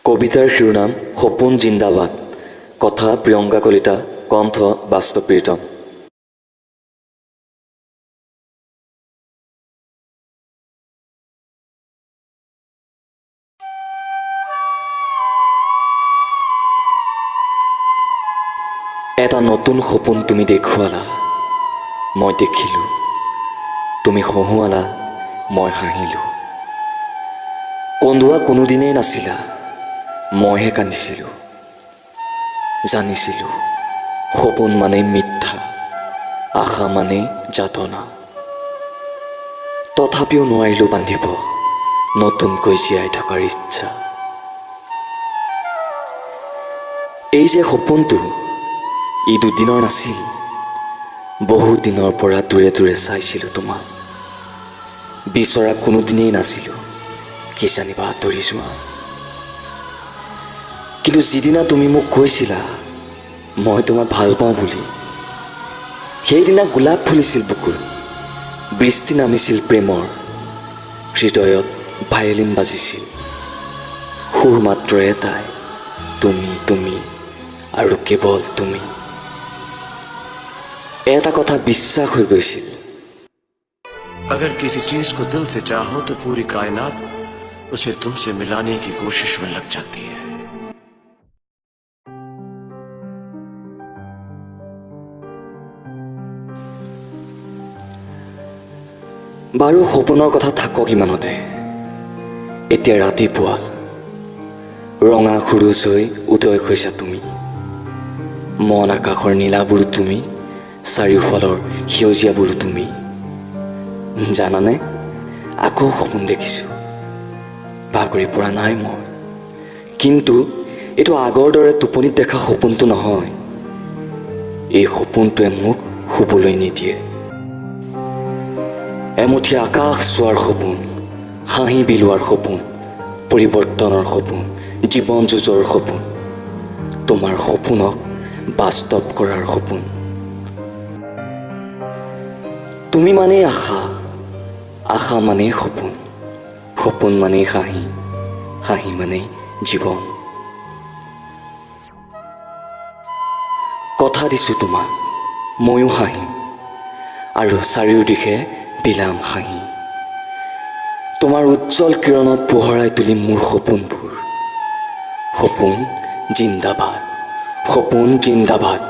কবিতাৰ শিৰোনাম সপোন জিন্দাবাদ, কথা প্ৰিয়ংকা কলিতা, কণ্ঠ বাস্তৱ প্ৰীতম। এটা নতুন সপোন তুমি দেখুৱালা, মই দেখিলোঁ। তুমি হহুৱালা, মই হাঁহিলোঁ। কন্দুৱা কোনোদিনেই নাছিলা, মইহে কান্দিছিলোঁ। জানিছিলোঁ সপোন মানে মিথ্যা, আশা মানে যাতনা। তথাপিও নোৱাৰিলোঁ বান্ধিব নতুনকৈ জীয়াই থকাৰ ইচ্ছা। এই যে সপোনটো, ই দুদিনৰ নাছিল। বহু দিনৰ পৰা দূৰে দূৰে চাইছিলোঁ তোমাক। বিচৰা কোনোদিনেই নাছিলোঁ, কি জানিবা আঁতৰি যোৱা। কিন্তু যিদিনা তুমি মোক কৈছিলা মই তোমাক ভাল পাওঁ বুলি, সেইদিনা গোলাপ ফুলিছিল বুকুত, বৃষ্টি নামিছিল প্ৰেমৰ, হৃদয়ত ভায়লিন বাজিছিল। সুৰ মাত্ৰ এটাই, তুমি তুমি আৰু কেৱল তুমি। এটা কথা বিশ্বাস হৈ গৈছিল, अगर किसी चीज को दिल से चाहो तो पूरी कायनात उसे तुमसे मिलाने की कोशिश में लग जाती है। বাৰু সপোনৰ কথা থাকক ইমানতে। এতিয়া ৰাতিপুৱা ৰঙা সুৰুজ হৈ উদয় হৈছা তুমি। মন আকাশৰ নীলাবোৰো তুমি, চাৰিওফালৰ সেউজীয়াবোৰো তুমি। জানানে, আকৌ সপোন দেখিছোঁ। ভাগৰি পৰা নাই মই, কিন্তু এইটো আগৰ দৰে টোপনিত দেখা সপোনটো নহয়। এই সপোনটোৱে মোক শুবলৈ নিদিয়ে। এমুঠি আকাশ চোৱাৰ সপোন, হাঁহি বিলোৱাৰ সপোন, পৰিৱৰ্তনৰ সপোন, জীৱন যুঁজৰ সপোন, তোমাৰ সপোনক বাস্তৱ কৰাৰ সপোন। তুমি মানেই আশা, আশা মানেই সপোন, সপোন মানেই হাঁহি, হাঁহি মানেই জীৱন। কথা দিছোঁ তোমাক, ময়ো হাঁহিম আৰু চাৰিওদিশে বিলাম হাঁহি। তোমাৰ উজ্জ্বল কিৰণত পোহৰাই তুলিম মোৰ সপোনবোৰ। সপোন জিন্দাবাদ, সপোন জিন্দাবাদ।